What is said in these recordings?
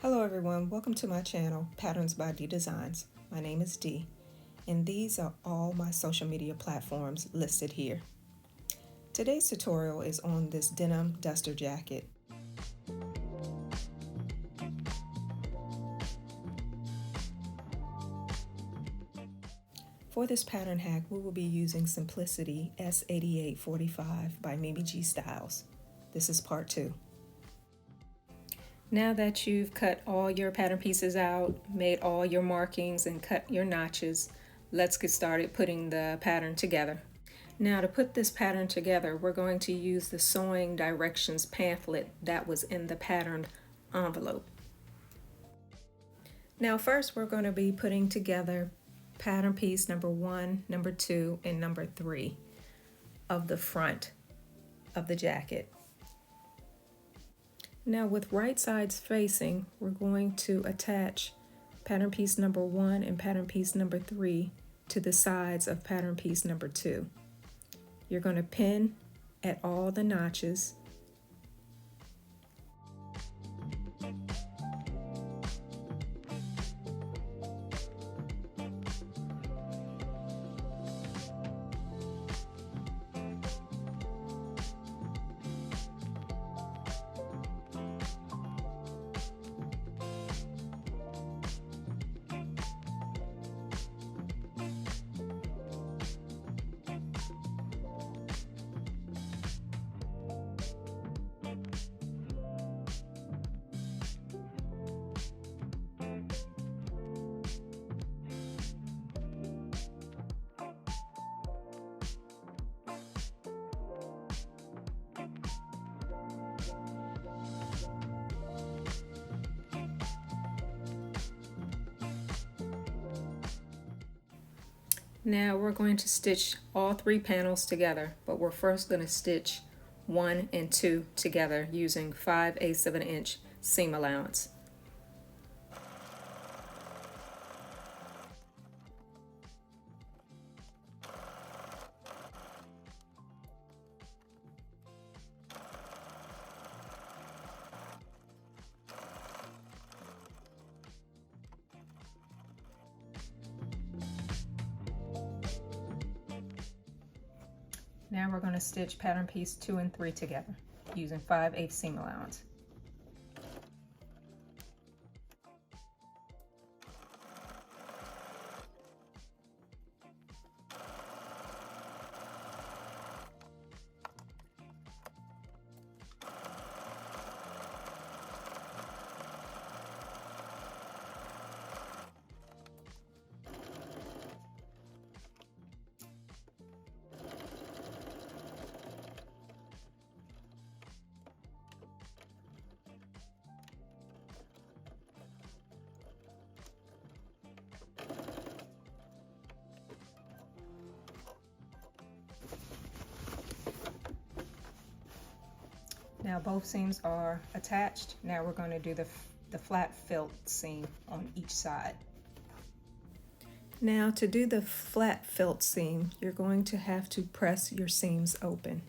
Hello everyone, welcome to my channel, Patterns by D Designs. My name is Dee, and these are all my social media platforms listed here. Today's tutorial is on this denim duster jacket. For this pattern hack, we will be using Simplicity S8845 by Mimi G Styles. This is part 2. Now that you've cut all your pattern pieces out, made all your markings, and cut your notches, let's get started putting the pattern together. Now to put this pattern together, we're going to use the sewing directions pamphlet that was in the patterned envelope. Now first we're going to be putting together pattern piece number 1, number 2, and number 3 of the front of the jacket. Now with right sides facing, we're going to attach pattern piece number 1 and pattern piece number 3 to the sides of pattern piece number 2. You're going to pin at all the notches. Now we're going to stitch all 3 panels together, but we're first going to stitch 1 and 2 together using 5/8 of an inch seam allowance. Now we're going to stitch pattern piece 2 and 3 together using 5/8 seam allowance. Now both seams are attached. Now we're going to do the flat felt seam on each side. Now to do the flat felt seam, you're going to have to press your seams open.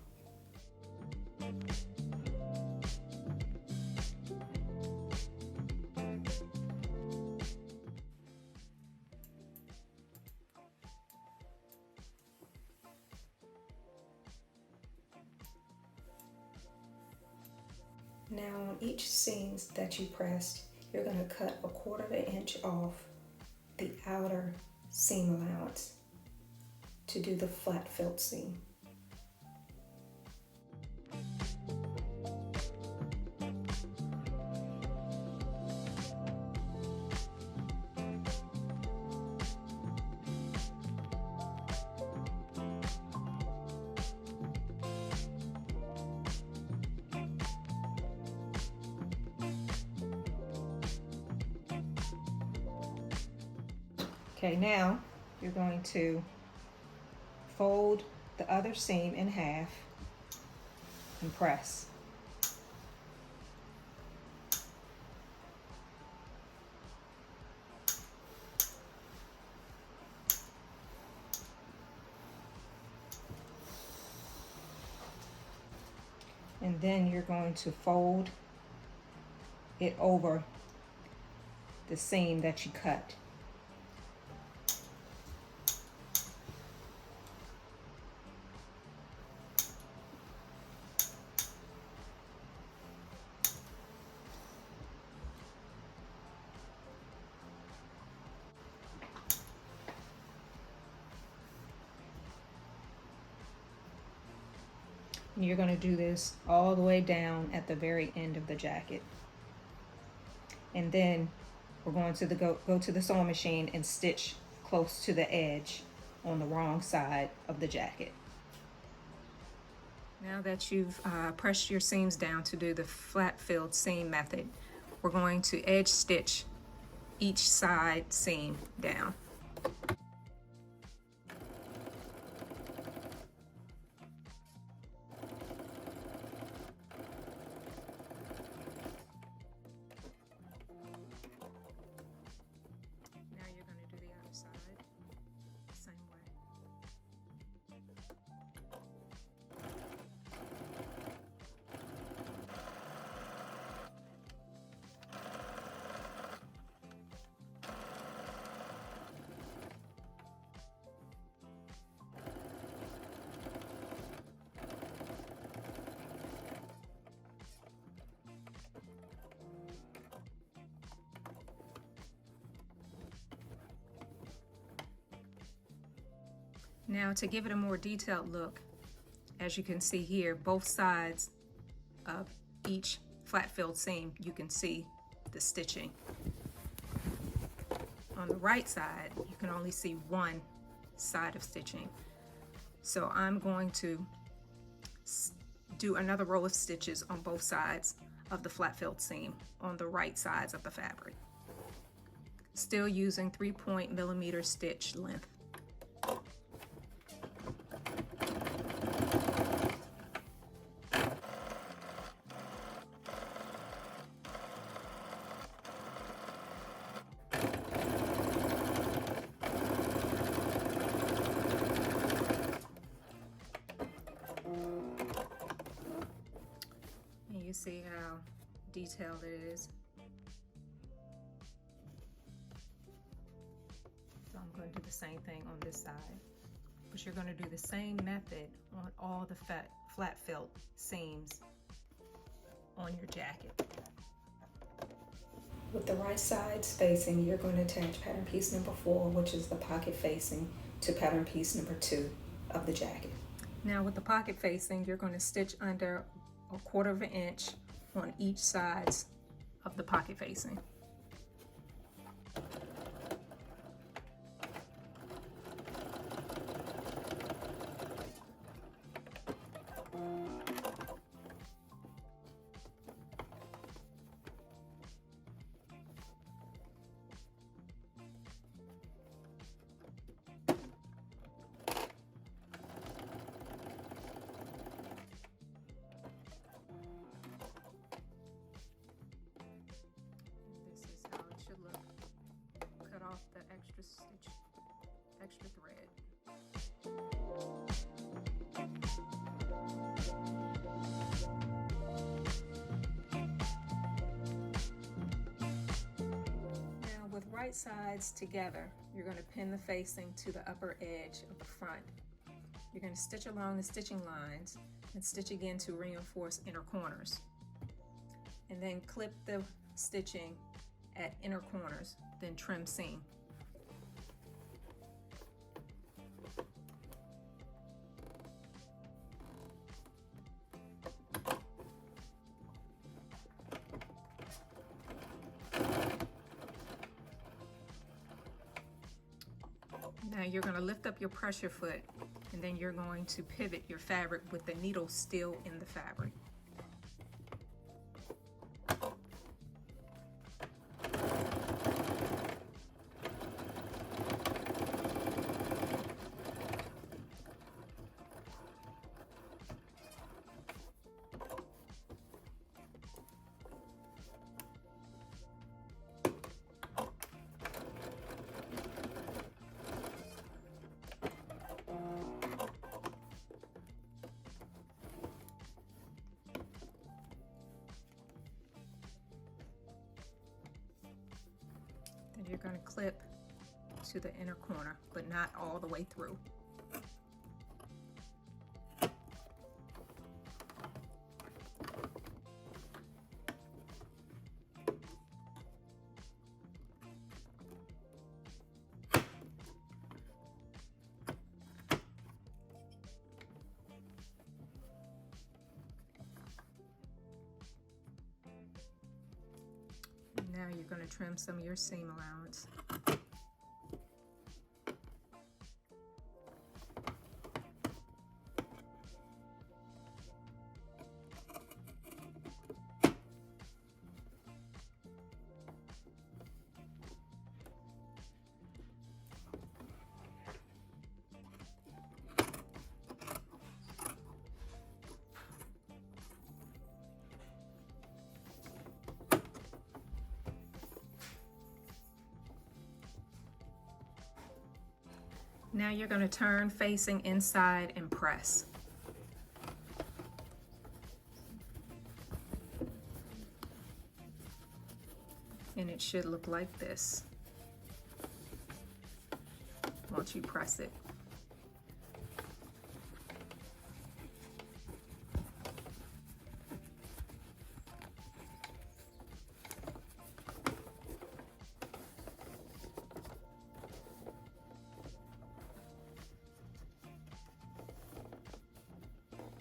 Now on each seam that you pressed, you're going to cut 1/4 inch off the outer seam allowance to do the flat felt seam. Okay, now you're going to fold the other seam in half and press. And then you're going to fold it over the seam that you cut. And you're going to do this all the way down at the very end of the jacket. And then we're going to go to the sewing machine and stitch close to the edge on the wrong side of the jacket. Now that you've pressed your seams down to do the flat filled seam method, we're going to edge stitch each side seam down. Now you're going to do the other side the same way. Now to give it a more detailed look, as you can see here, both sides of each flat filled seam, you can see the stitching. On the right side, you can only see one side of stitching. So I'm going to do another row of stitches on both sides of the flat filled seam on the right sides of the fabric. Still using 3.0mm stitch length. And you see how detailed it is. So I'm going to do the same thing on this side. But you're going to do the same method on all the flat filled seams on your jacket. With the right sides facing, you're going to attach pattern piece number 4, which is the pocket facing, to pattern piece number 2 of the jacket. Now with the pocket facing, you're going to stitch under 1/4 inch on each sides of the pocket facing. Look, cut off the extra stitch, extra thread. Now with right sides together, you're going to pin the facing to the upper edge of the front. You're going to stitch along the stitching lines and stitch again to reinforce inner corners. And then clip the stitching at inner corners, then trim seam. Now you're going to lift up your pressure foot, and then you're going to pivot your fabric with the needle still in the fabric. you're going to clip to the inner corner, but not all the way through. Now you're going to trim some of your seam allowance. Now you're going to turn facing inside and press. And it should look like this once you press it.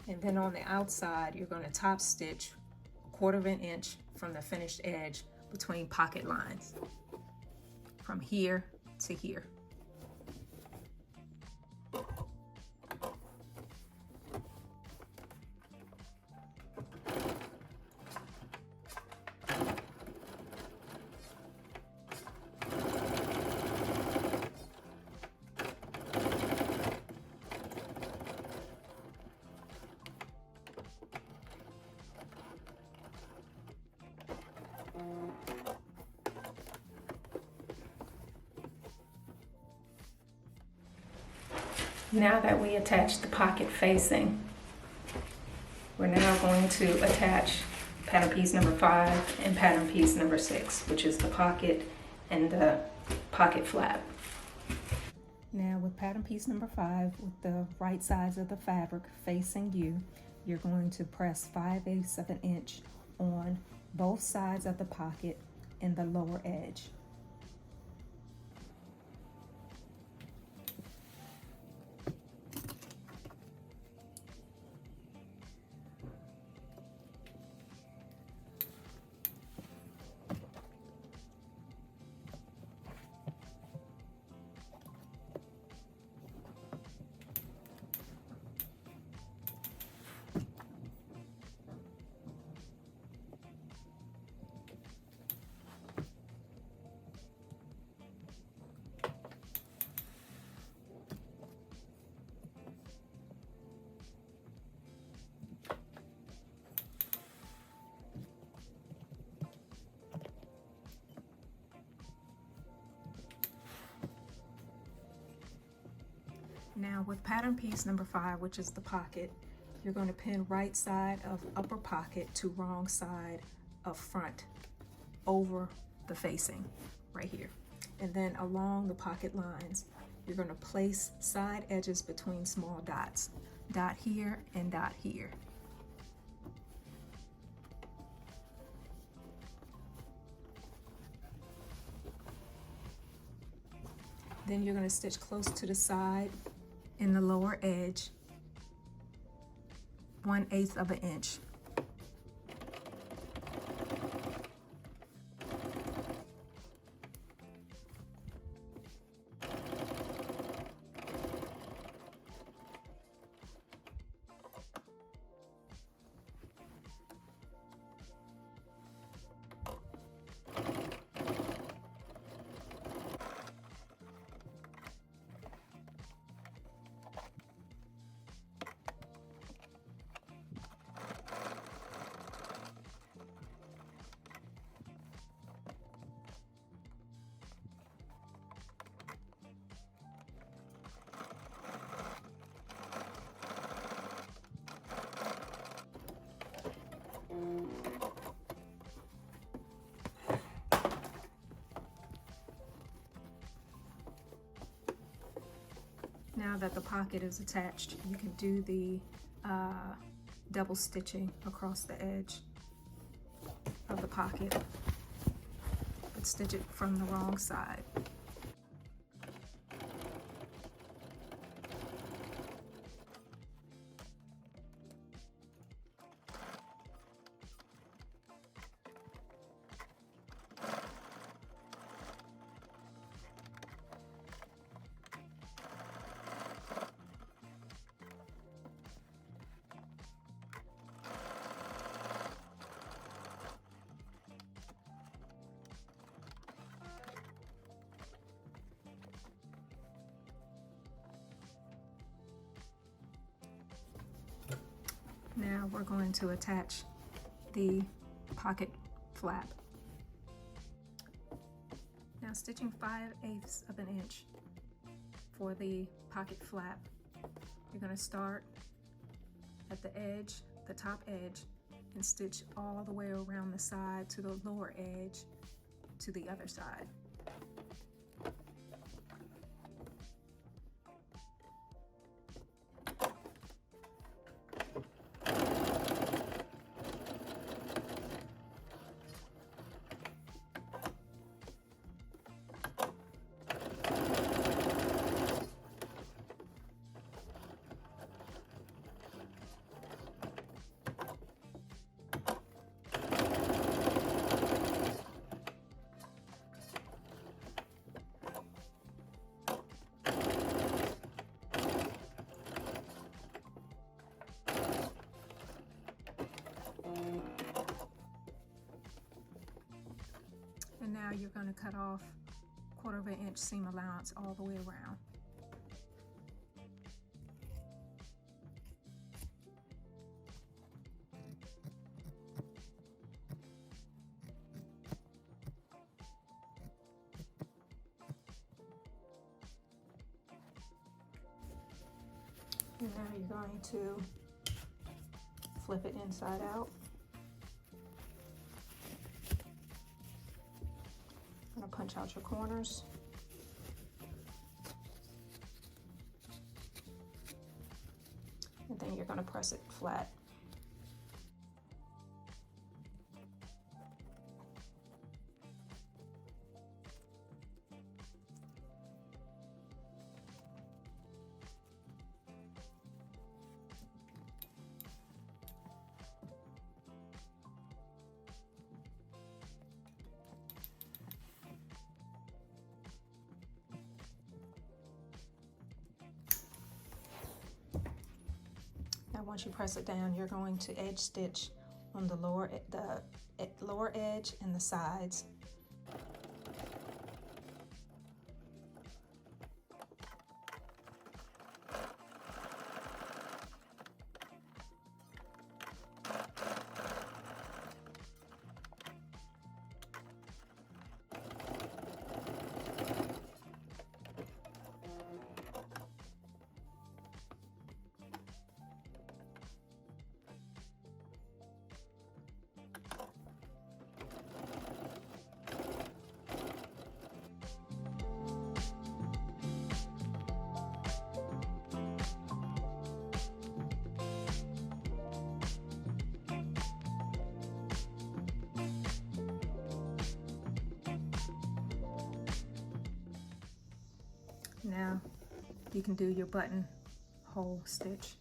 And then on the outside, you're going to top stitch 1/4 of an inch from the finished edge between pocket lines, from here to here. Now that we attach the pocket facing, we're now going to attach pattern piece number 5 and pattern piece number 6, which is the pocket and the pocket flap. Now with pattern piece number 5, with the right sides of the fabric facing you, you're going to press 5/8 of an inch on both sides of the pocket and the lower edge. Now with pattern piece number 5, which is the pocket, you're going to pin right side of upper pocket to wrong side of front over the facing right here. And then along the pocket lines, you're going to place side edges between small dots. Dot here and dot here. Then you're going to stitch close to the side in the lower edge, 1/8 of an inch. Now that the pocket is attached, you can do the double stitching across the edge of the pocket, but stitch it from the wrong side. Now we're going to attach the pocket flap. Now stitching 5/8 of an inch for the pocket flap, you're going to start at the edge, the top edge, and stitch all the way around the side to the lower edge to the other side. And now you're going to cut off 1/4 inch seam allowance all the way around. And now you're going to flip it inside out. I'm going to punch out your corners. And then you're going to press it flat. Now once you press it down, you're going to edge stitch on the lower edge and the sides. Now you can do your buttonhole stitch.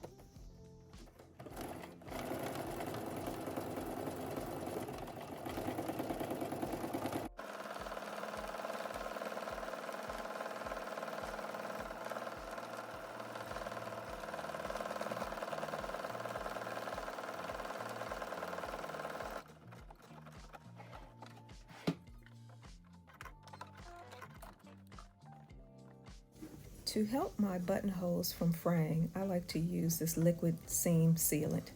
To help my buttonholes from fraying, I like to use this liquid seam sealant.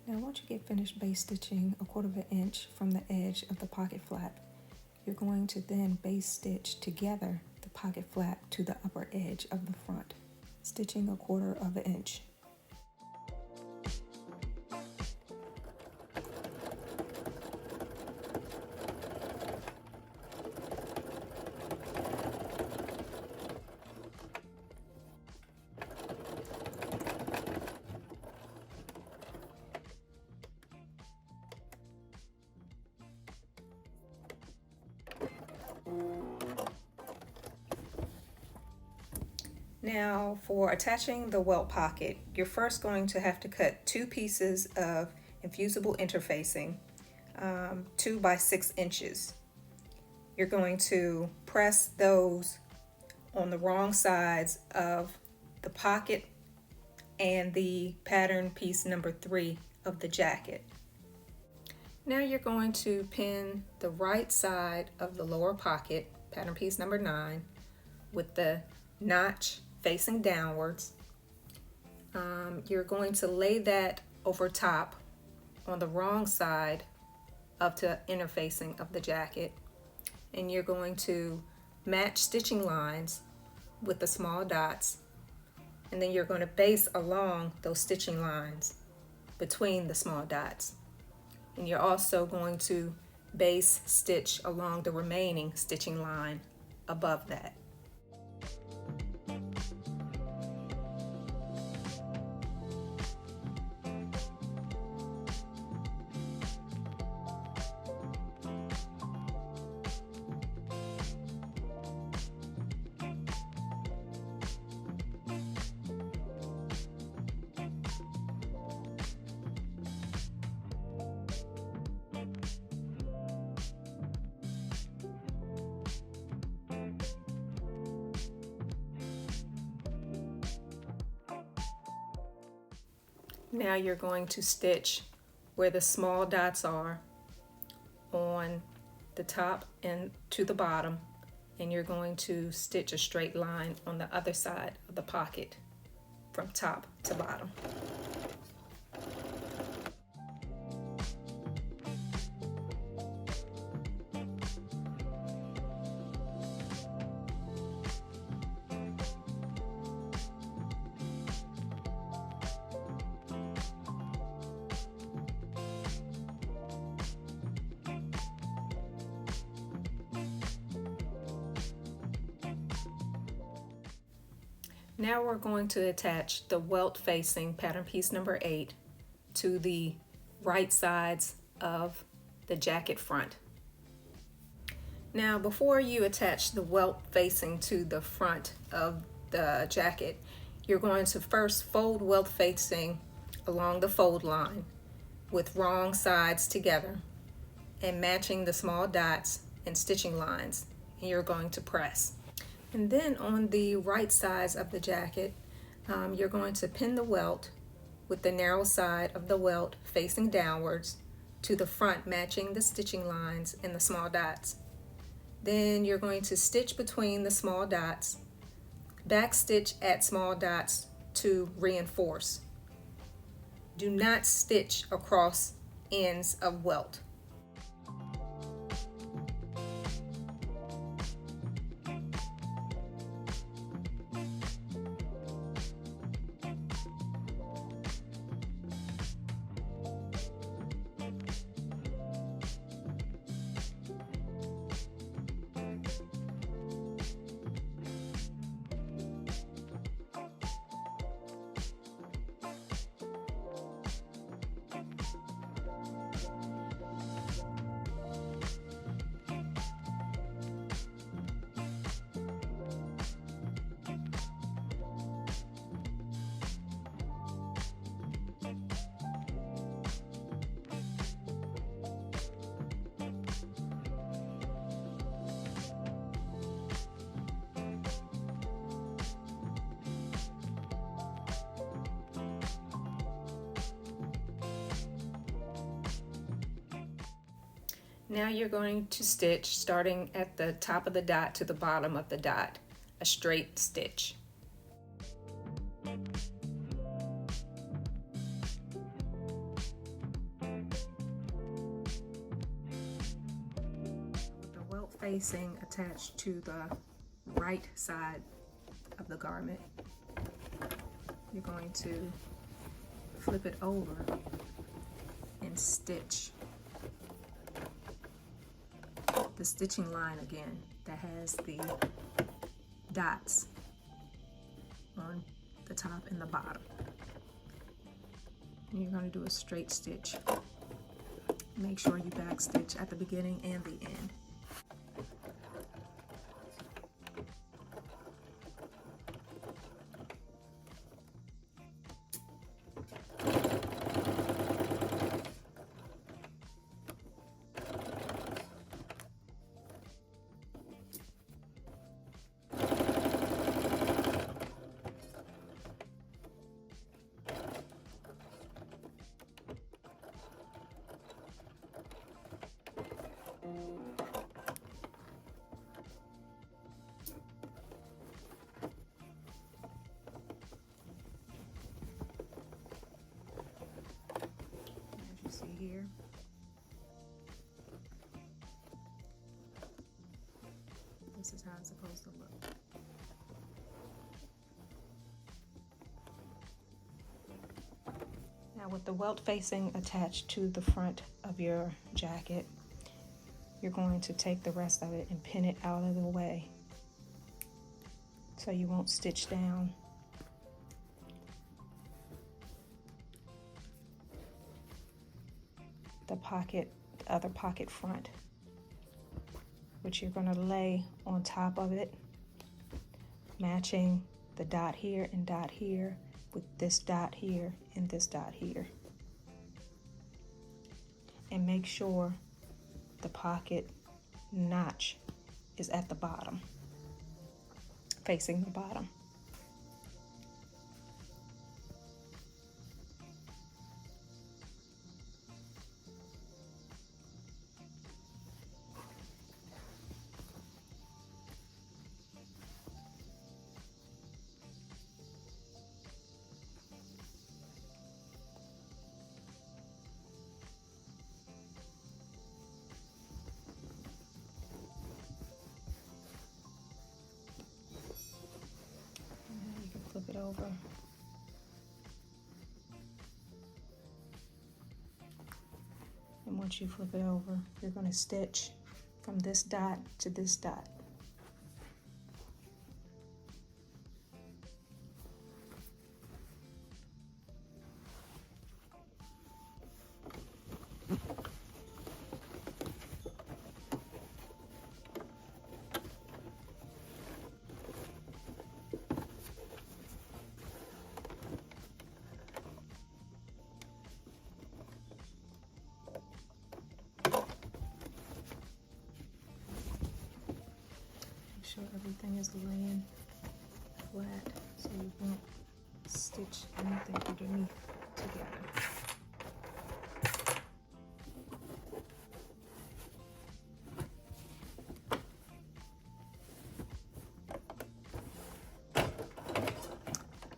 Now once you get finished base stitching 1/4 inch from the edge of the pocket flap, you're going to then base stitch together the pocket flap to the upper edge of the front, stitching 1/4 of an inch. Now for attaching the welt pocket, you're first going to have to cut 2 pieces of infusible interfacing, 2 by 6 inches. You're going to press those on the wrong sides of the pocket and the pattern piece number 3 of the jacket. Now you're going to pin the right side of the lower pocket, pattern piece number 9, with the notch facing downwards. You're going to lay that over top on the wrong side of the interfacing of the jacket, and you're going to match stitching lines with the small dots, and then you're going to base along those stitching lines between the small dots, and you're also going to base stitch along the remaining stitching line above that. Now you're going to stitch where the small dots are on the top and to the bottom, and you're going to stitch a straight line on the other side of the pocket from top to bottom. Now we're going to attach the welt facing pattern piece number 8 to the right sides of the jacket front. Now before you attach the welt facing to the front of the jacket, you're going to first fold welt facing along the fold line with wrong sides together and matching the small dots and stitching lines, and you're going to press. And then on the right sides of the jacket, you're going to pin the welt with the narrow side of the welt facing downwards to the front, matching the stitching lines and the small dots. Then you're going to stitch between the small dots, back stitch at small dots to reinforce. Do not stitch across ends of welt. Now you're going to stitch starting at the top of the dot to the bottom of the dot, a straight stitch. With the welt facing attached to the right side of the garment, you're going to flip it over and stitch the stitching line again that has the dots on the top and the bottom. And you're going to do a straight stitch. Make sure you back stitch at the beginning and the end. As you see here, this is how it's supposed to look. Now with the welt facing attached to the front of your jacket, you're going to take the rest of it and pin it out of the way so you won't stitch down. The other pocket front, which you're going to lay on top of it, matching the dot here and dot here with this dot here and this dot here. And make sure the pocket notch is at the bottom, facing the bottom. Flip it over. And once you flip it over, you're going to stitch from this dot to this dot. Sure everything is laying flat so you won't stitch anything underneath together.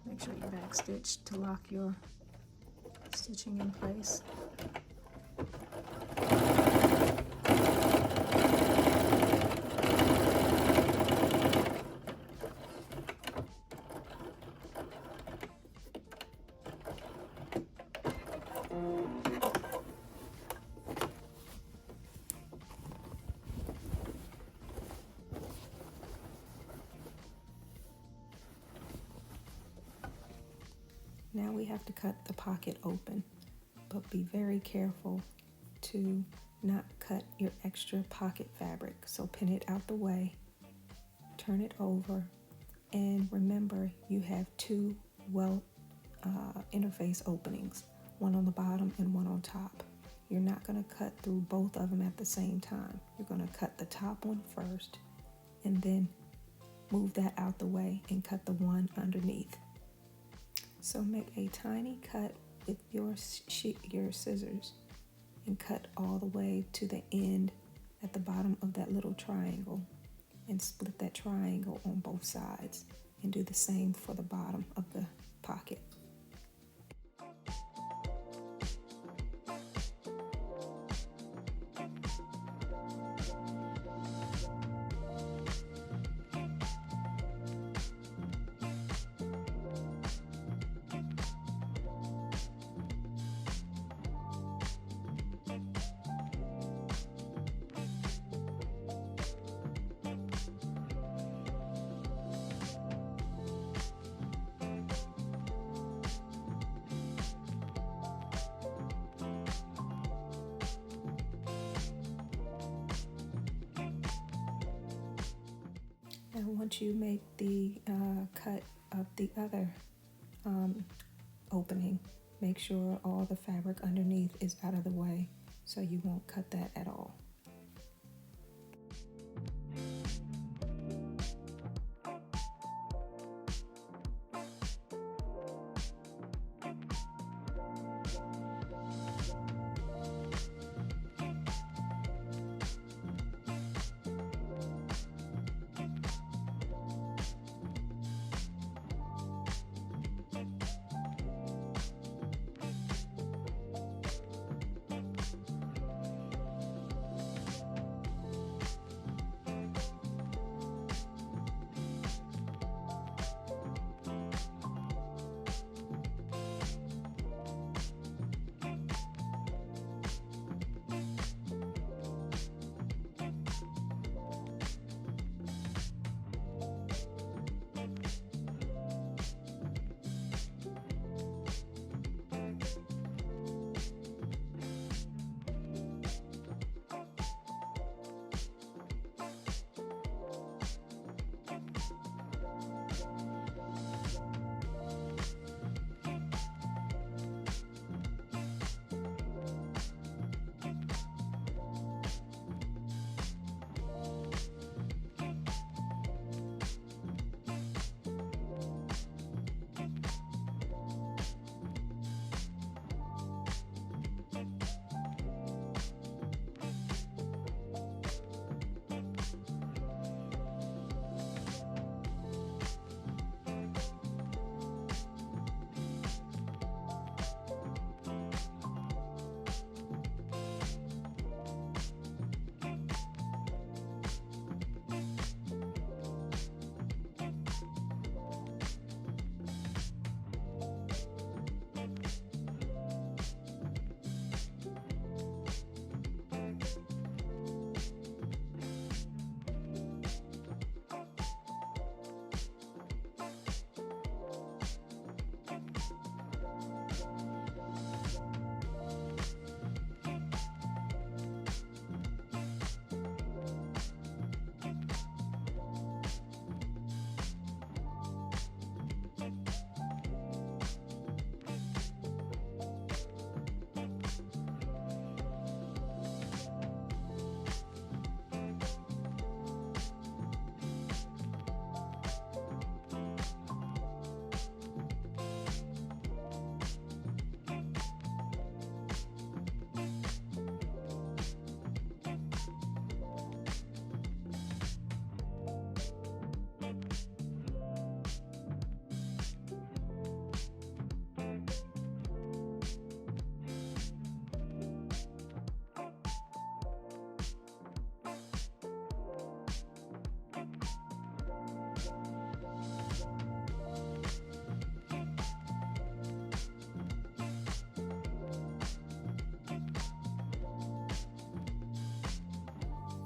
Make sure you back stitch to lock your stitching in place. Now we have to cut the pocket open, but be very careful to not cut your extra pocket fabric. So pin it out the way, turn it over, and remember you have two welt interface openings, one on the bottom and one on top. You're not going to cut through both of them at the same time. You're going to cut the top one first and then move that out the way and cut the one underneath. So make a tiny cut with your scissors and cut all the way to the end at the bottom of that little triangle and split that triangle on both sides and do the same for the bottom of the pocket. Now once you make the cut of the other opening, make sure all the fabric underneath is out of the way so you won't cut that at all.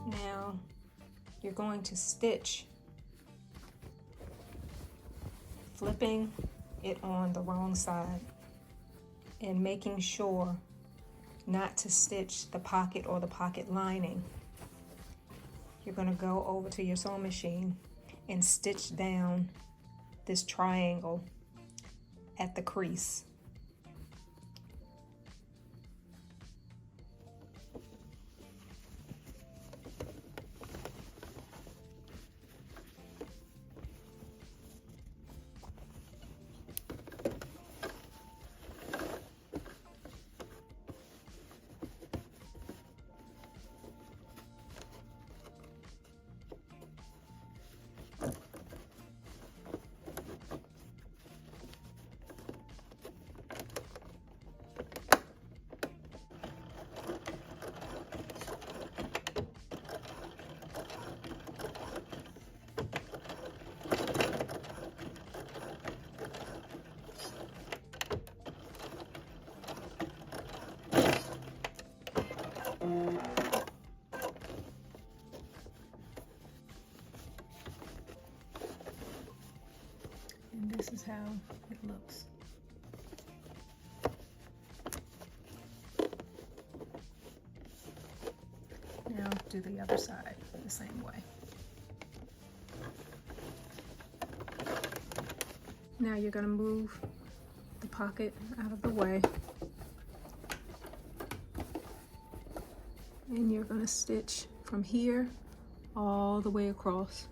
Now you're going to stitch, flipping it on the wrong side and making sure not to stitch the pocket or the pocket lining. You're going to go over to your sewing machine and stitch down this triangle at the crease. And this is how it looks. Now do the other side the same way. Now you're going to move the pocket out of the way, and you're going to stitch from here all the way across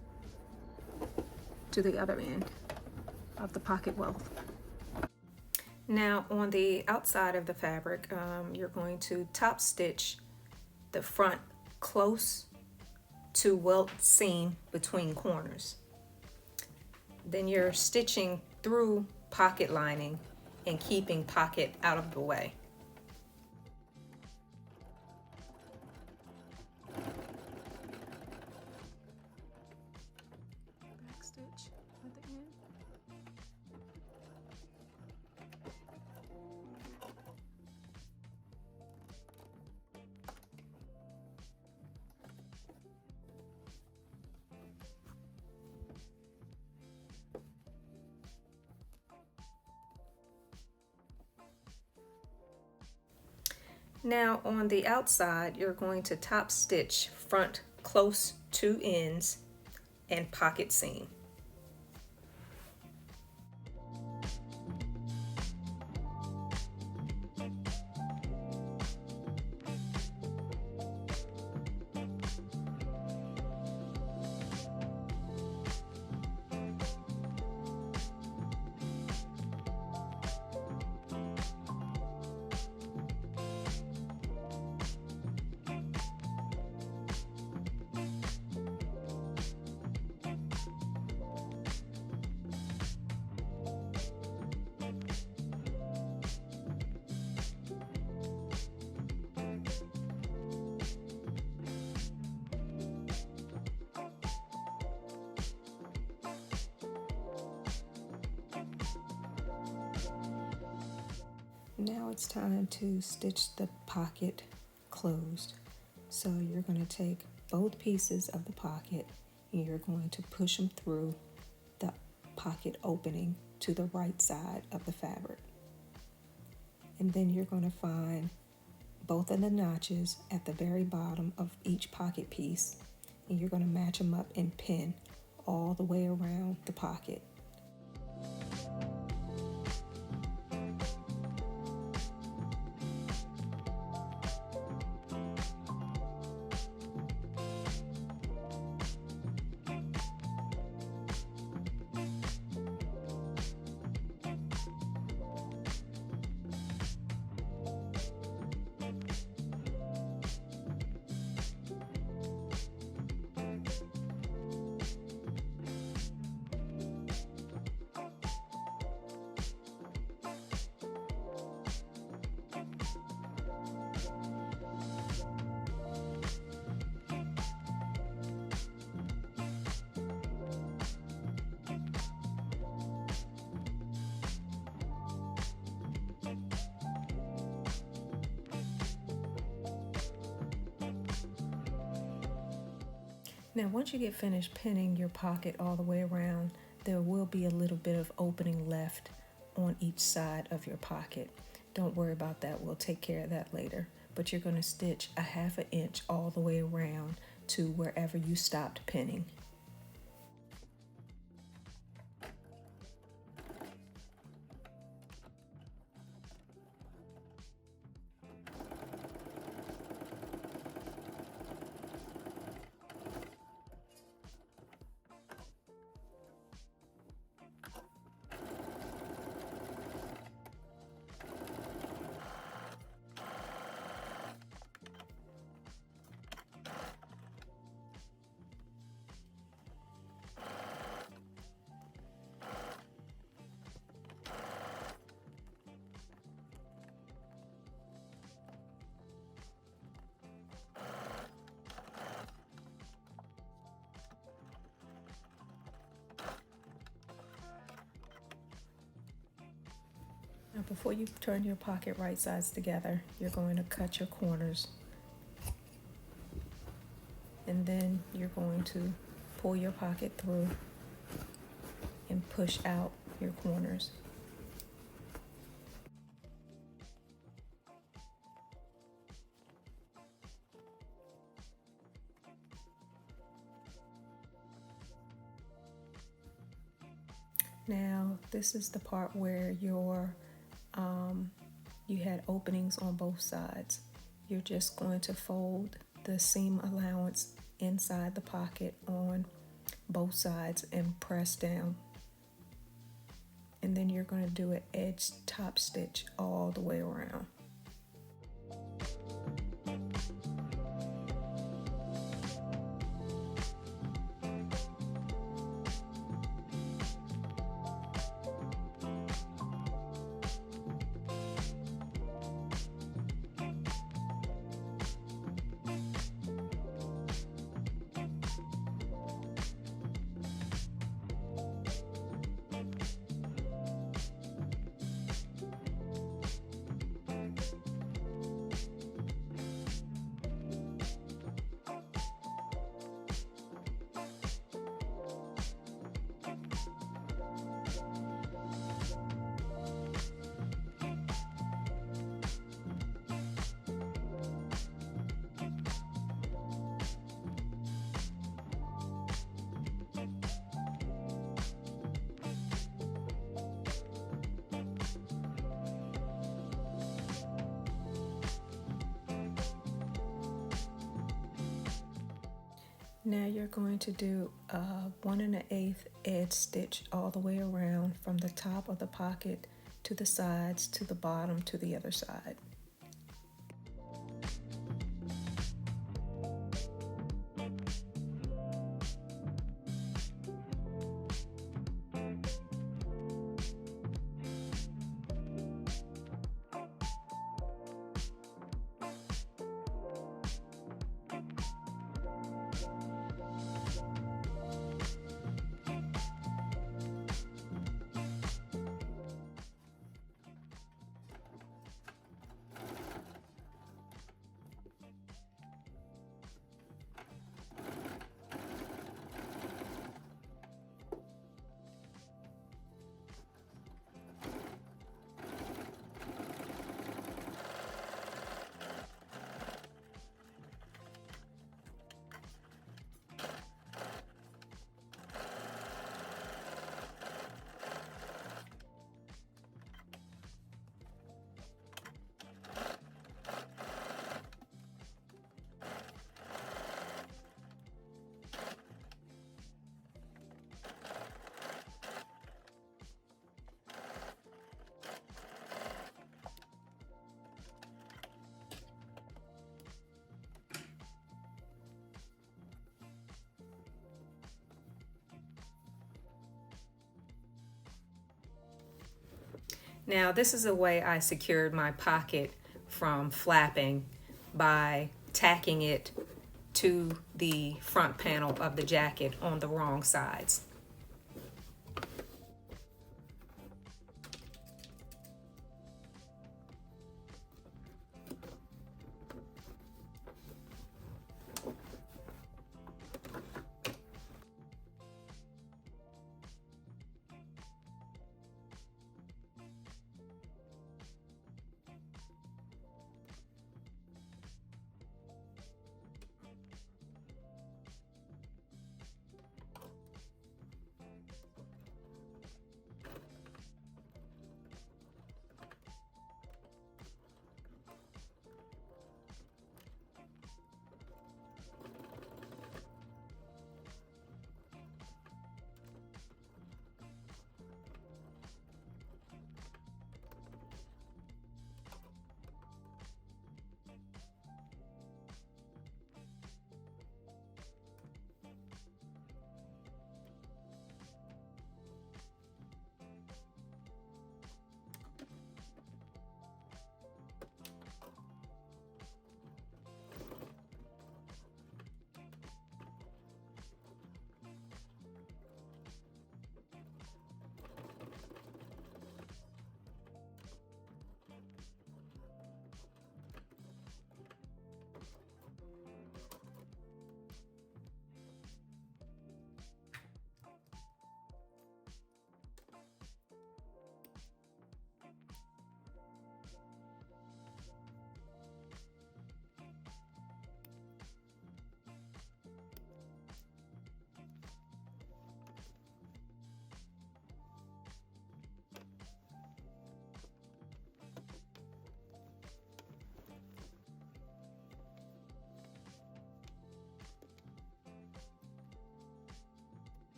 to the other end of the pocket welt. Now on the outside of the fabric, you're going to top stitch the front close to welt seam between corners. Then you're stitching through pocket lining and keeping pocket out of the way. Back stitch at the end. Now on the outside, you're going to top stitch front close to ends and pocket seam. Now it's time to stitch the pocket closed. So you're going to take both pieces of the pocket and you're going to push them through the pocket opening to the right side of the fabric. And then you're going to find both of the notches at the very bottom of each pocket piece, and you're going to match them up and pin all the way around the pocket. Now once you get finished pinning your pocket all the way around, there will be a little bit of opening left on each side of your pocket. Don't worry about that, we'll take care of that later. But you're going to stitch a 1/2 inch all the way around to wherever you stopped pinning. Now before you turn your pocket right sides together, you're going to cut your corners. And then you're going to pull your pocket through and push out your corners. Now this is the part where you had openings on both sides. You're just going to fold the seam allowance inside the pocket on both sides and press down. And then you're going to do an edge top stitch all the way around. Now you're going to do a 1 1/8 edge stitch all the way around from the top of the pocket to the sides to the bottom to the other side. Now this is the way I secured my pocket from flapping, by tacking it to the front panel of the jacket on the wrong sides.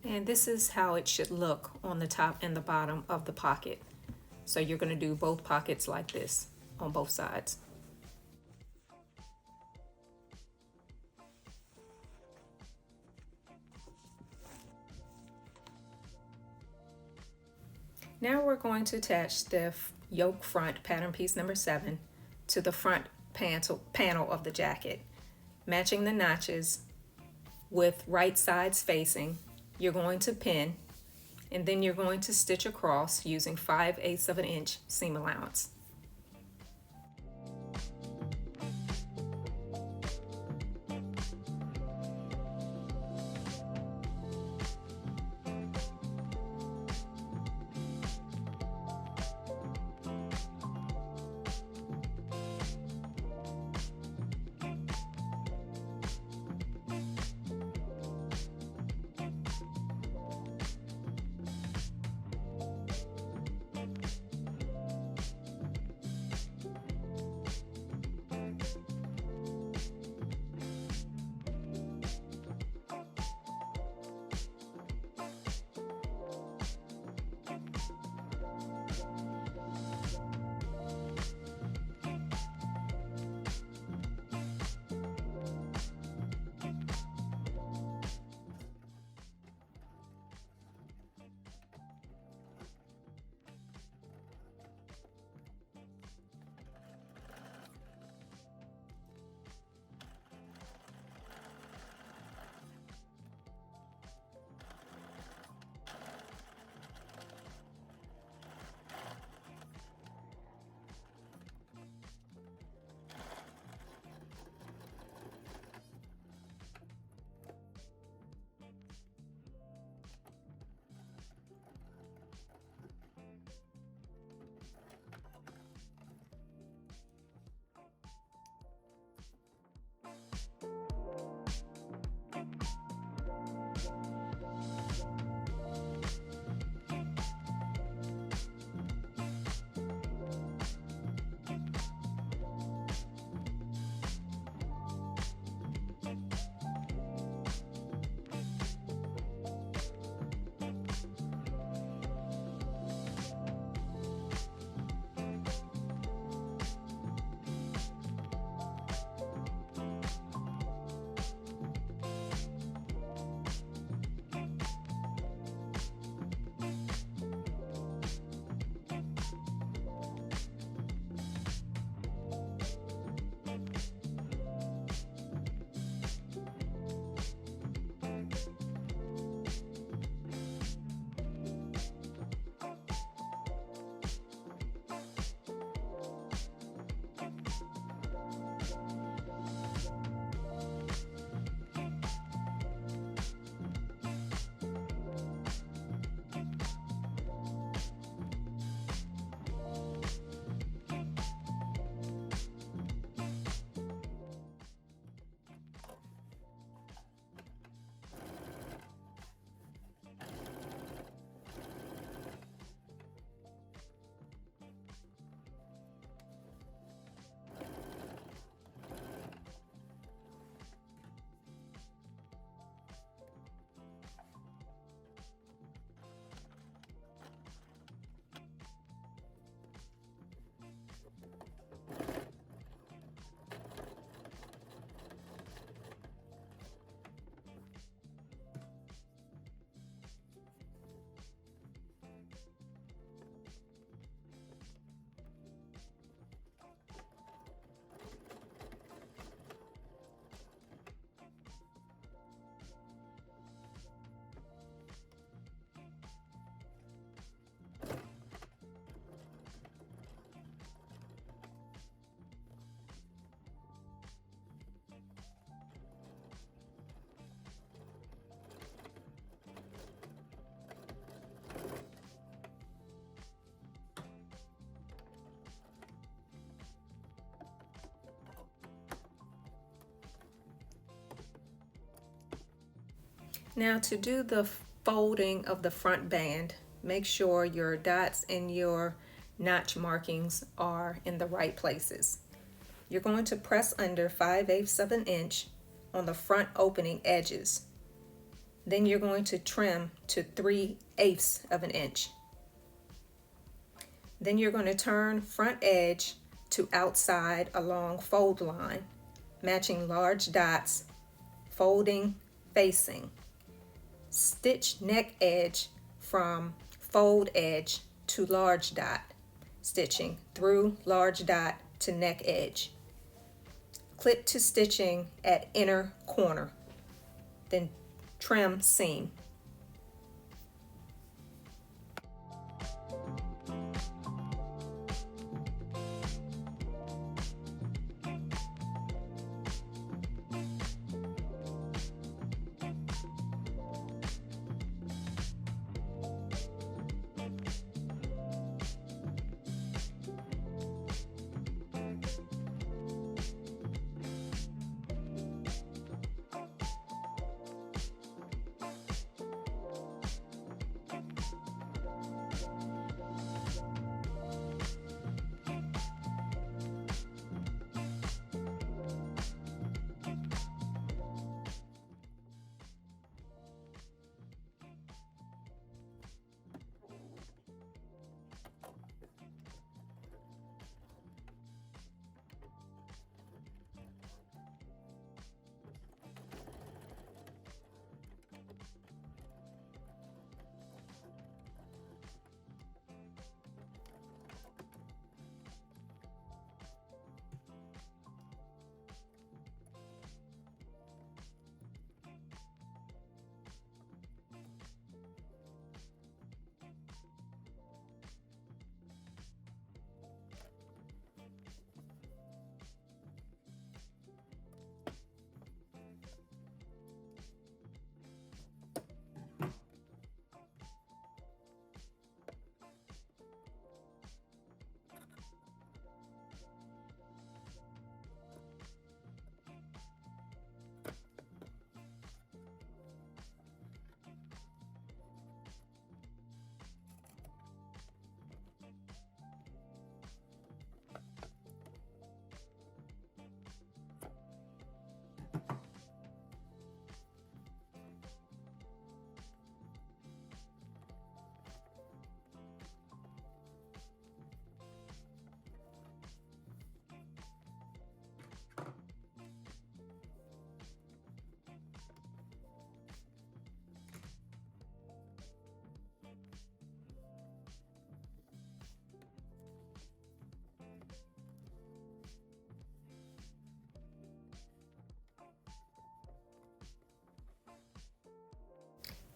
And this is how it should look on the top and the bottom of the pocket. So you're going to do both pockets like this on both sides. Now we're going to attach the yoke front pattern piece number 7 to the front panel of the jacket, matching the notches with right sides facing. You're going to pin, and then you're going to stitch across using 5/8 of an inch seam allowance. Now to do the folding of the front band, make sure your dots and your notch markings are in the right places. You're going to press under 5/8 of an inch on the front opening edges. Then you're going to trim to 3/8 of an inch. Then you're going to turn front edge to outside along fold line, matching large dots, folding, facing. Stitch neck edge from fold edge to large dot, stitching through large dot to neck edge. Clip to stitching at inner corner, then trim seam.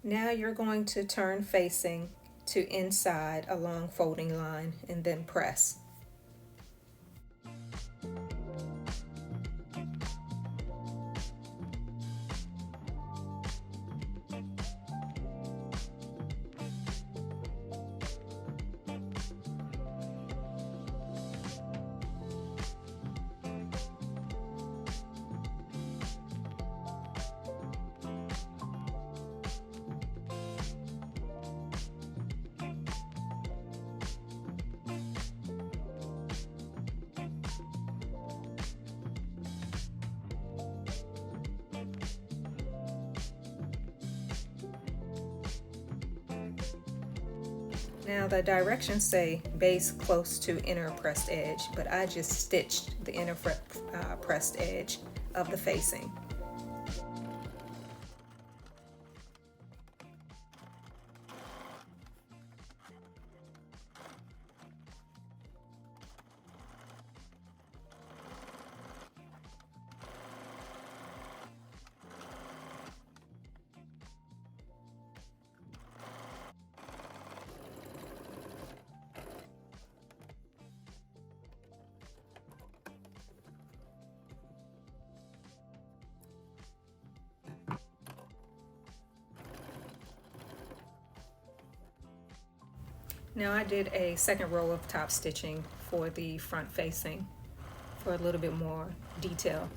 Now you're going to turn facing to inside along folding line and then press. Now the directions say base close to inner pressed edge, but I just stitched the inner pressed edge of the facing. Now I did a second row of top stitching for the front facing for a little bit more detail.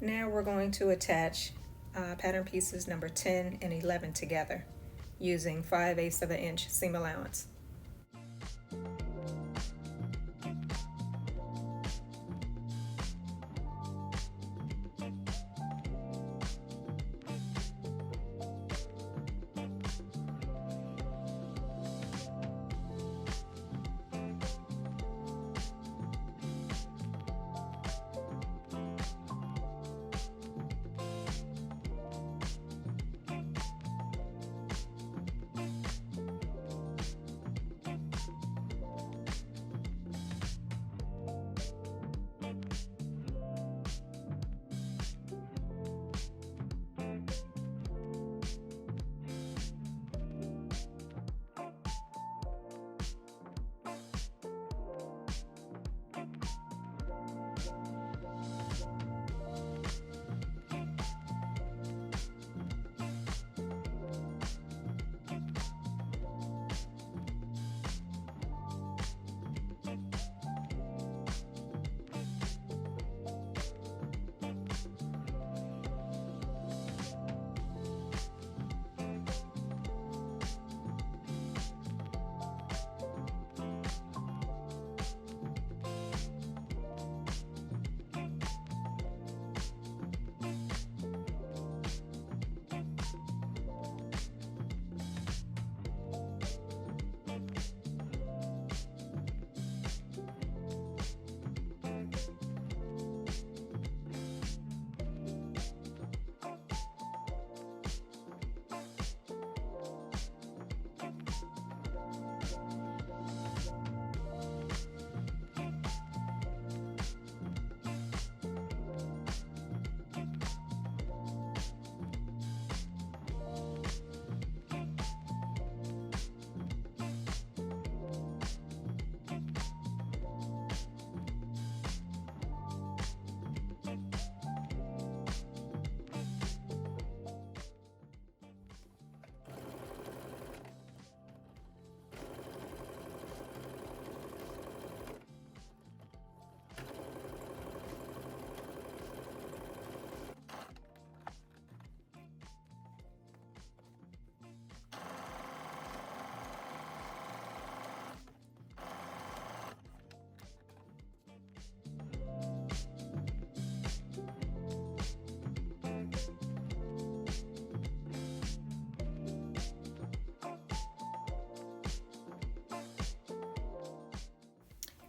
Now we're going to attach pattern pieces number 10 and 11 together using 5/8 of an inch seam allowance.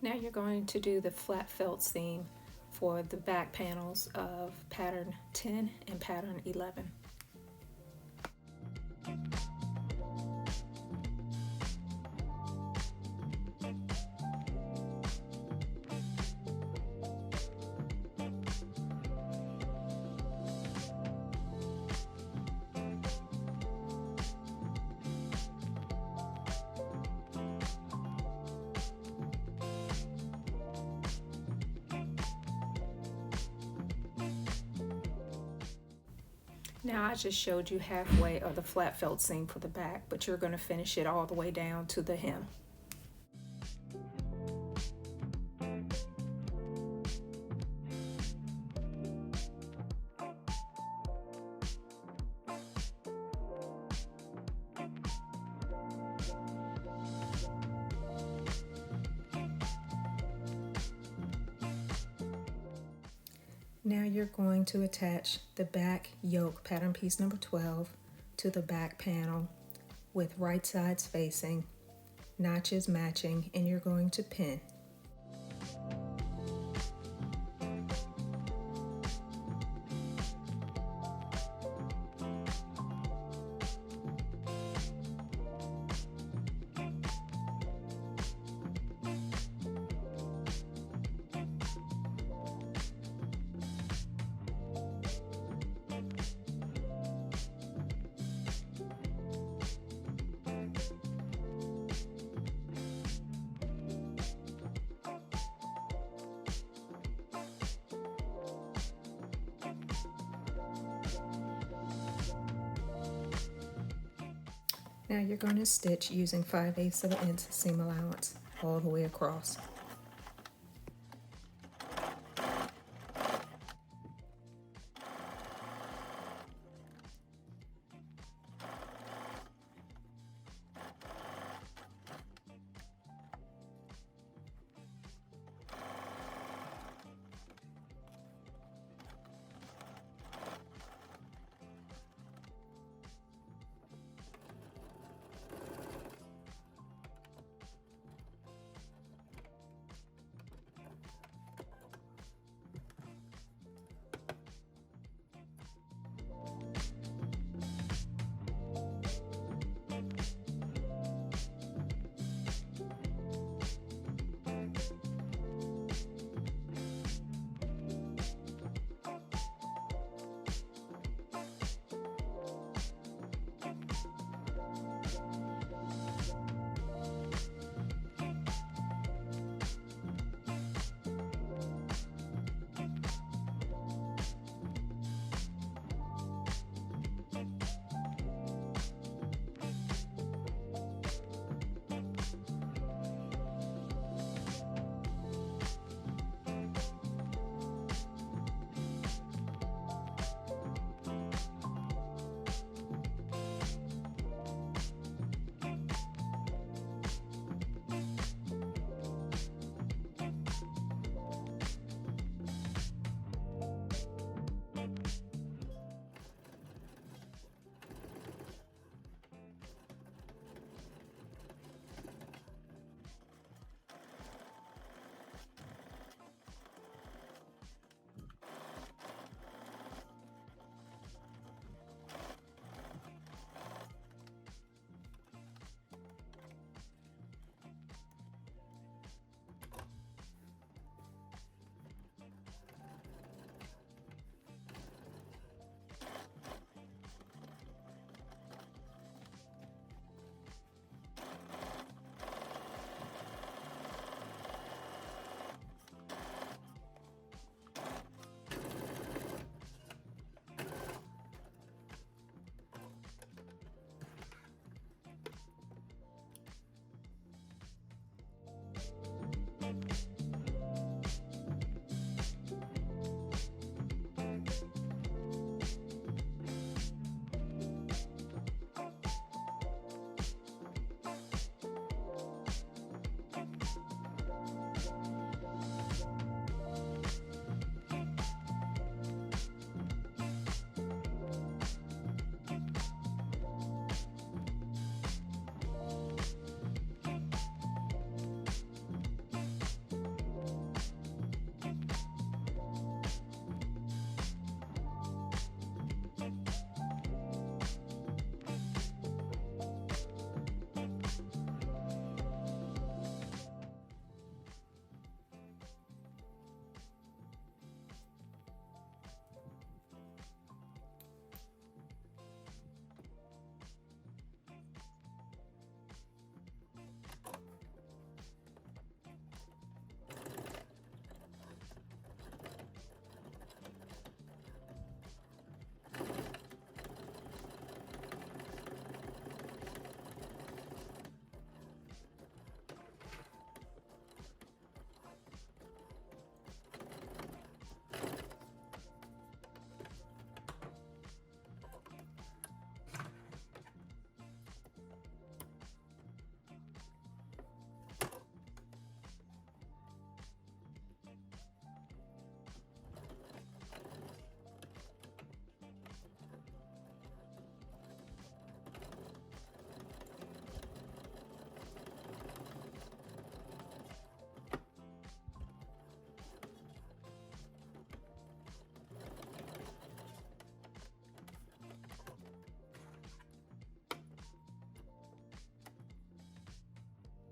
Now you're going to do the flat felt seam for the back panels of pattern 10 and pattern 11. Now I just showed you halfway of the flat felt seam for the back, but you're going to finish it all the way down to the hem. Now you're going to attach the back yoke pattern piece number 12 to the back panel with right sides facing, notches matching, and you're going to pin. Now you're going to stitch using 5/8 of an inch seam allowance all the way across.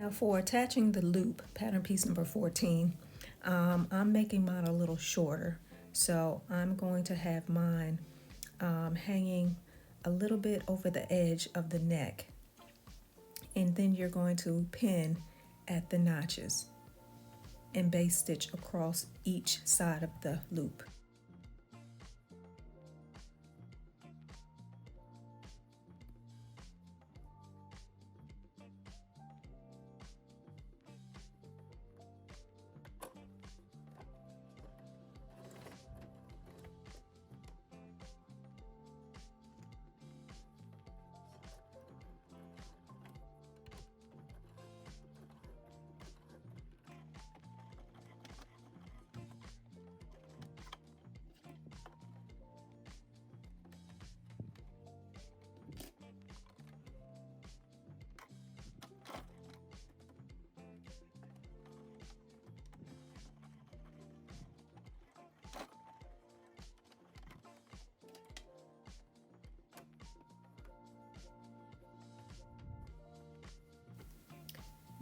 Now for attaching the loop, pattern piece number 14, I'm making mine a little shorter. So I'm going to have mine hanging a little bit over the edge of the neck. And then you're going to pin at the notches and base stitch across each side of the loop.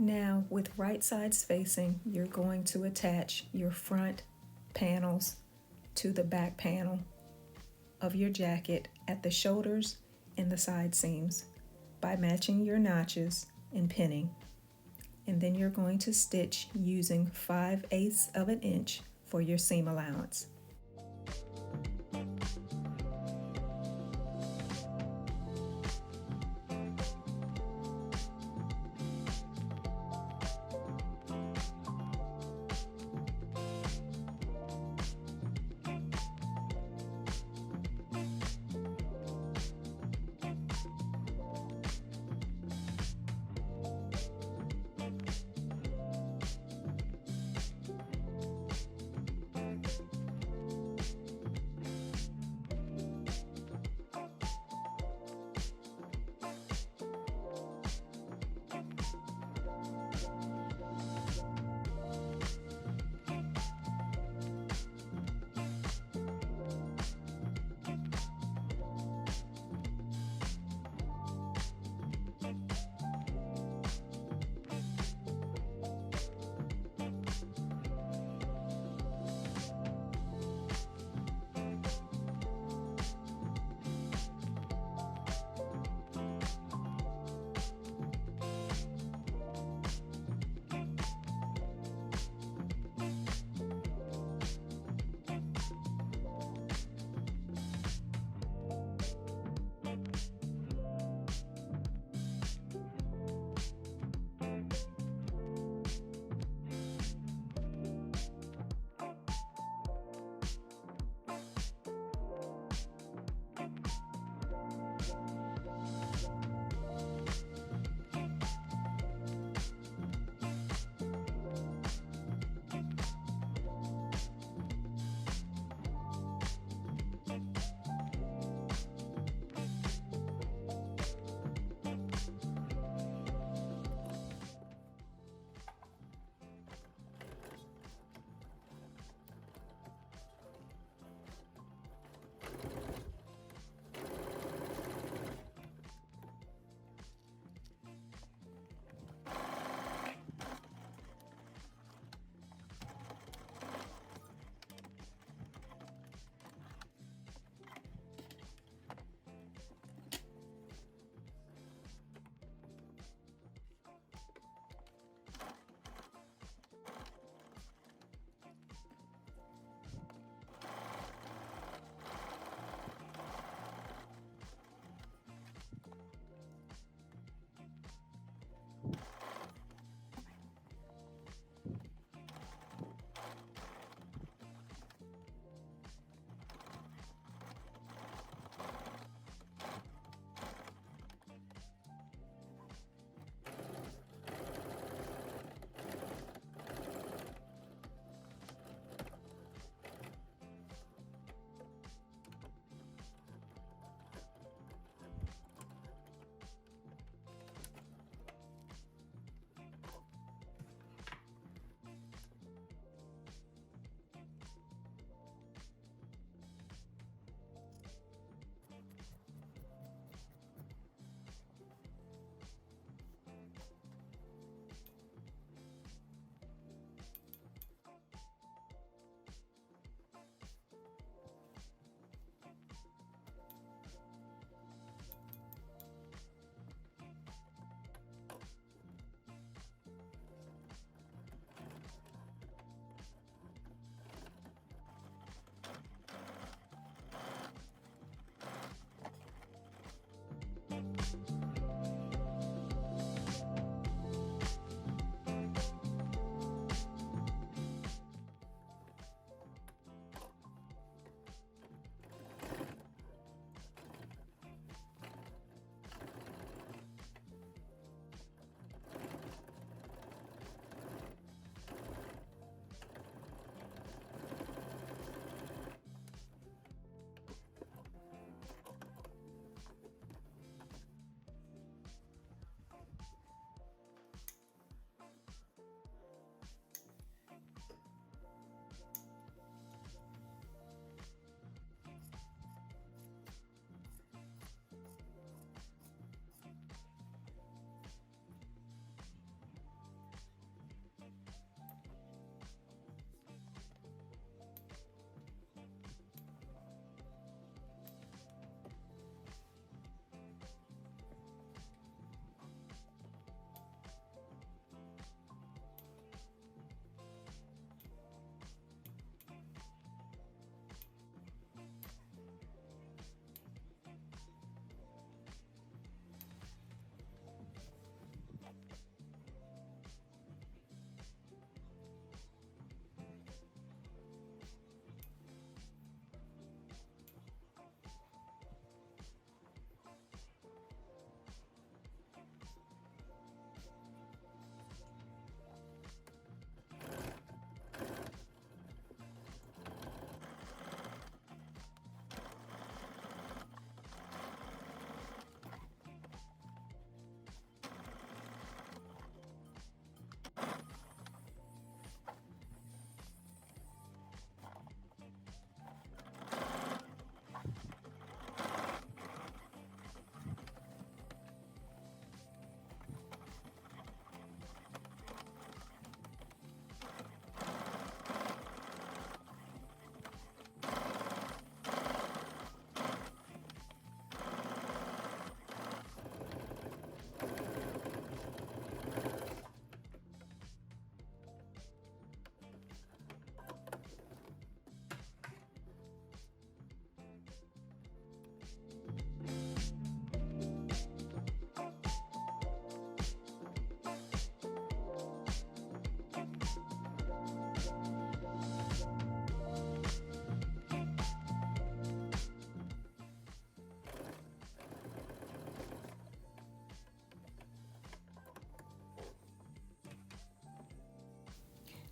Now with right sides facing, you're going to attach your front panels to the back panel of your jacket at the shoulders and the side seams by matching your notches and pinning. And then you're going to stitch using 5/8 of an inch for your seam allowance.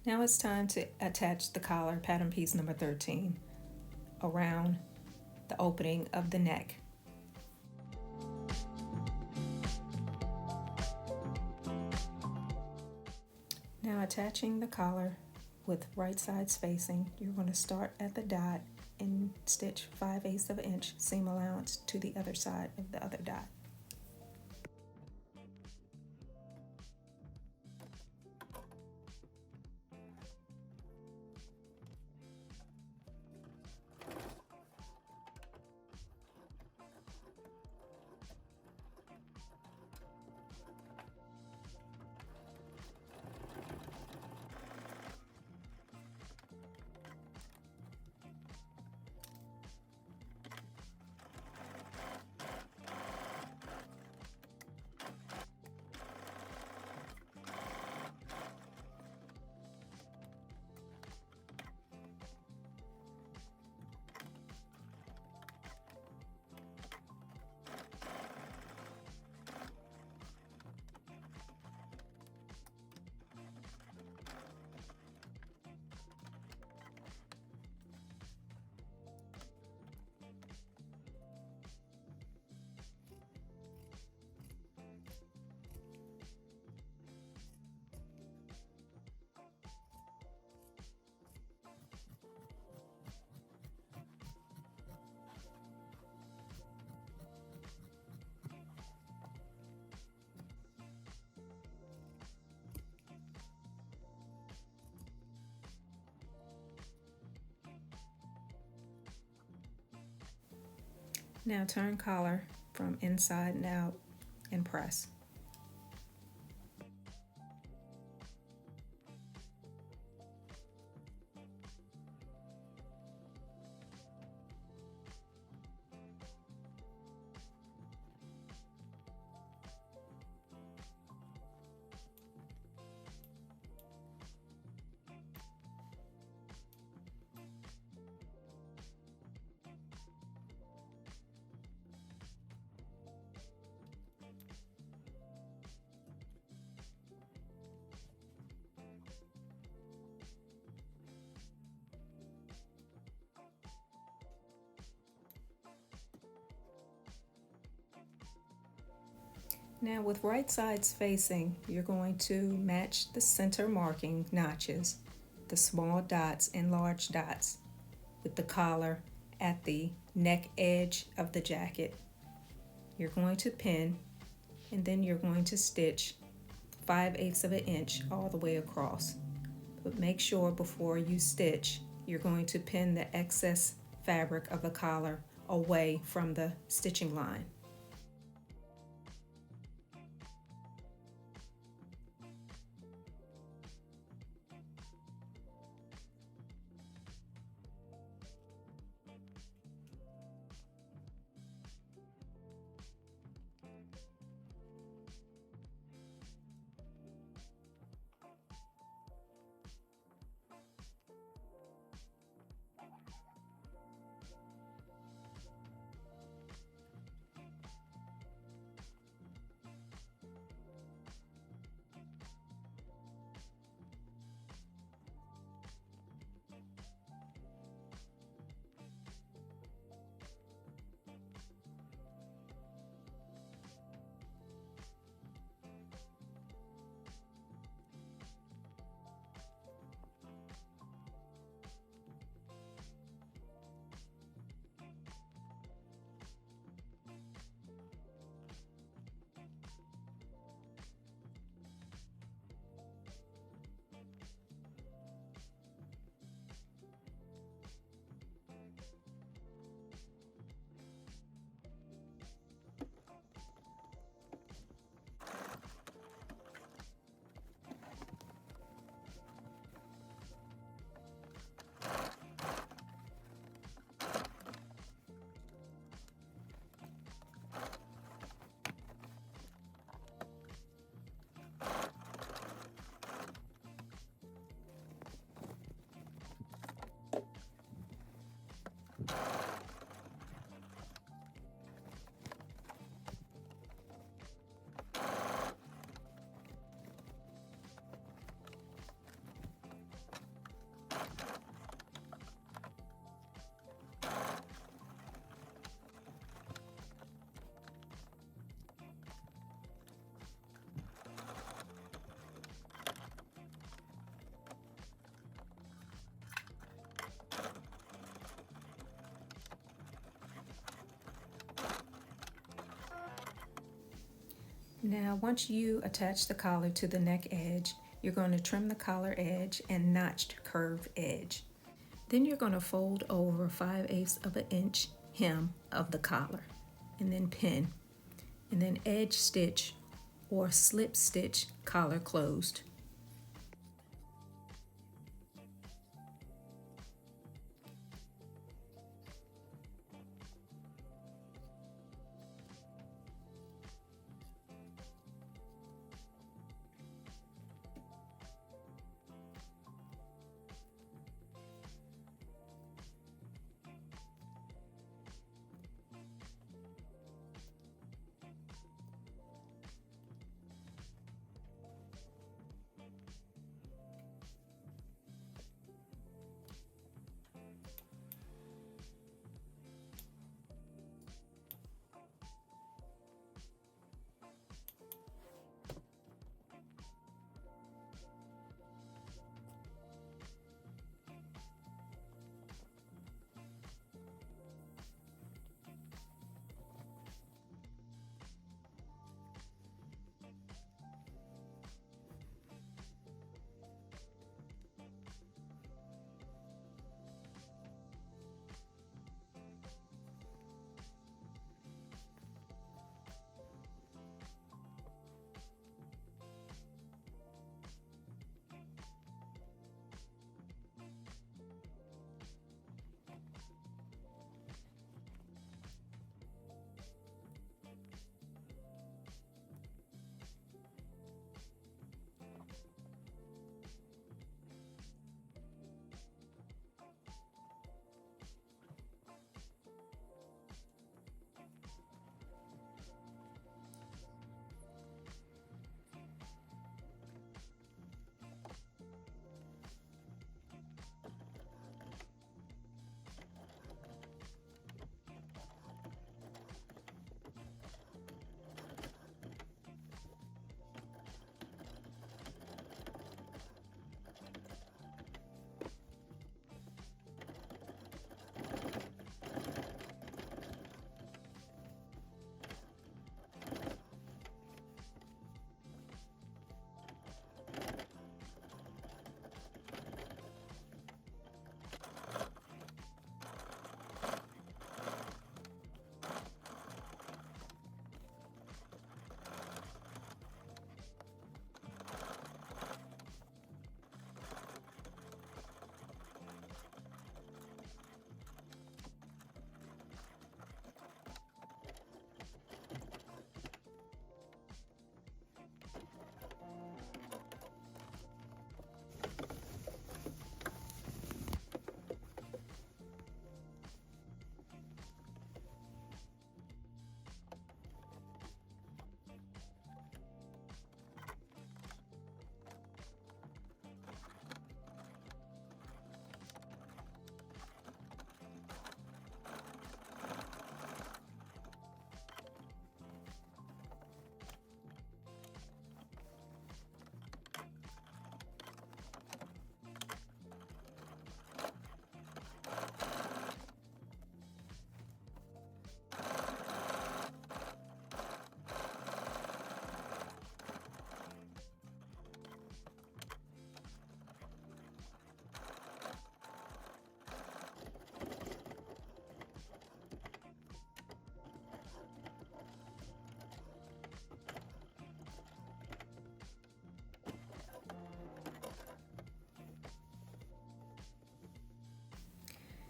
Now it's time to attach the collar, pattern piece number 13, around the opening of the neck. Now attaching the collar with right sides facing, you're going to start at the dot and stitch 5/8 of an inch seam allowance to the other side of the other dot. Now turn collar from inside and out and press. Now with right sides facing, you're going to match the center marking notches, the small dots and large dots, with the collar at the neck edge of the jacket. You're going to pin, and then you're going to stitch 5/8 of an inch all the way across. But make sure before you stitch, you're going to pin the excess fabric of the collar away from the stitching line. Now, once you attach the collar to the neck edge, you're going to trim the collar edge and notched curved edge. Then you're going to fold over 5/8 of an inch hem of the collar and then pin, and then edge stitch or slip stitch collar closed.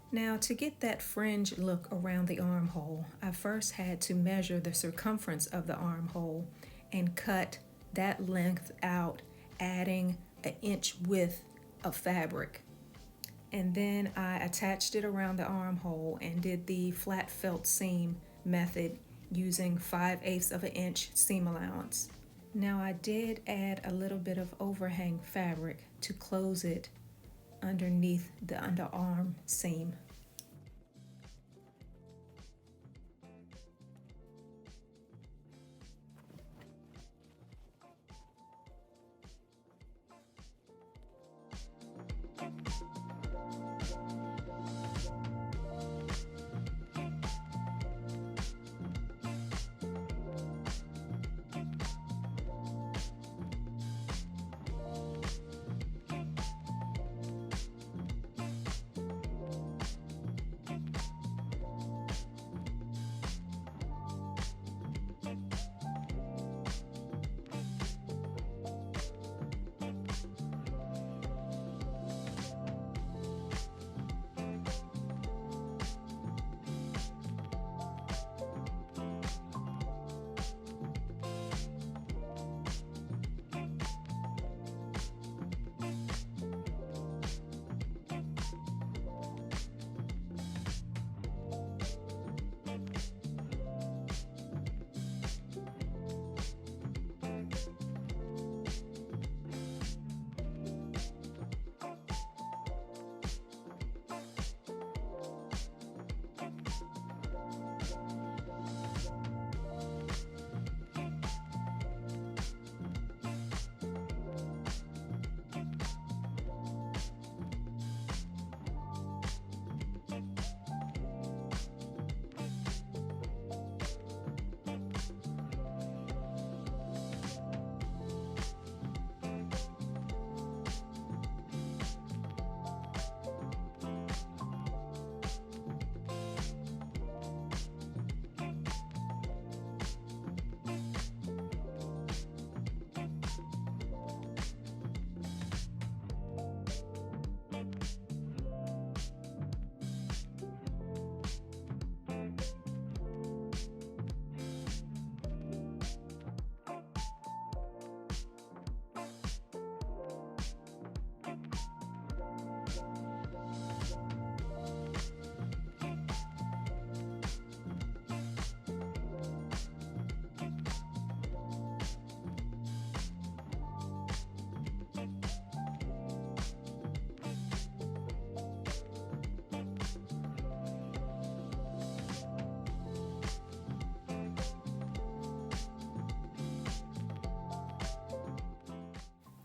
Now, to get that fringe look around the armhole, I first had to measure the circumference of the armhole and cut that length out, adding an inch width of fabric. And then I attached it around the armhole and did the flat felt seam method using 5/8 of an inch seam allowance. Now I did add a little bit of overhang fabric to close it underneath the underarm seam.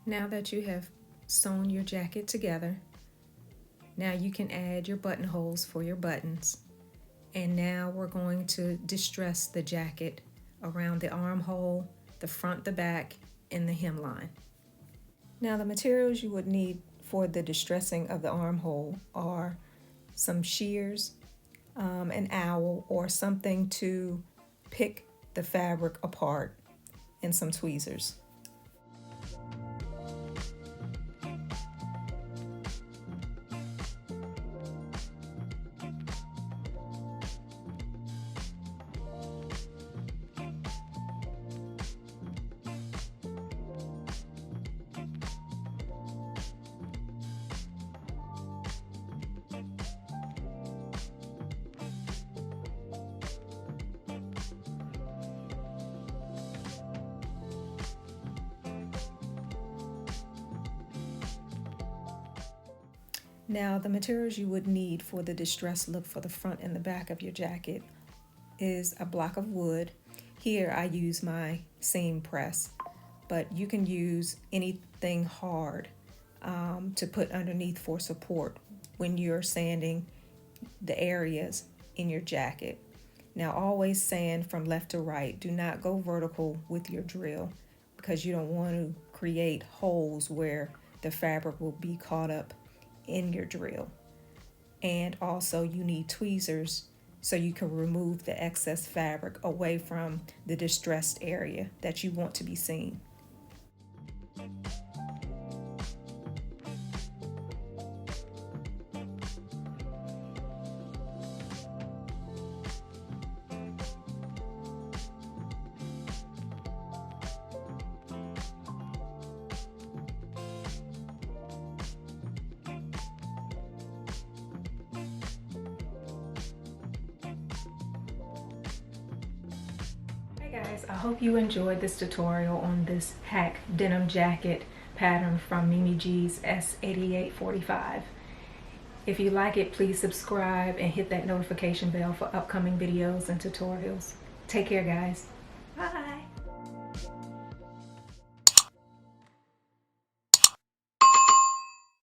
Now that you have sewn your jacket together, now you can add your buttonholes for your buttons. And now we're going to distress the jacket around the armhole, the front, the back, and the hemline. Now the materials you would need for the distressing of the armhole are some shears, an owl or something to pick the fabric apart, and some tweezers. Now the materials you would need for the distressed look for the front and the back of your jacket is a block of wood. Here I use my seam press, but you can use anything hard to put underneath for support when you're sanding the areas in your jacket. Now always sand from left to right. Do not go vertical with your drill because you don't want to create holes where the fabric will be caught up in your drill. And also you need tweezers so you can remove the excess fabric away from the distressed area that you want to be seen. Guys, I hope you enjoyed this tutorial on this hack denim jacket pattern from Mimi G's S8845. If you like it, please subscribe and hit that notification bell for upcoming videos and tutorials. Take care, guys. Bye.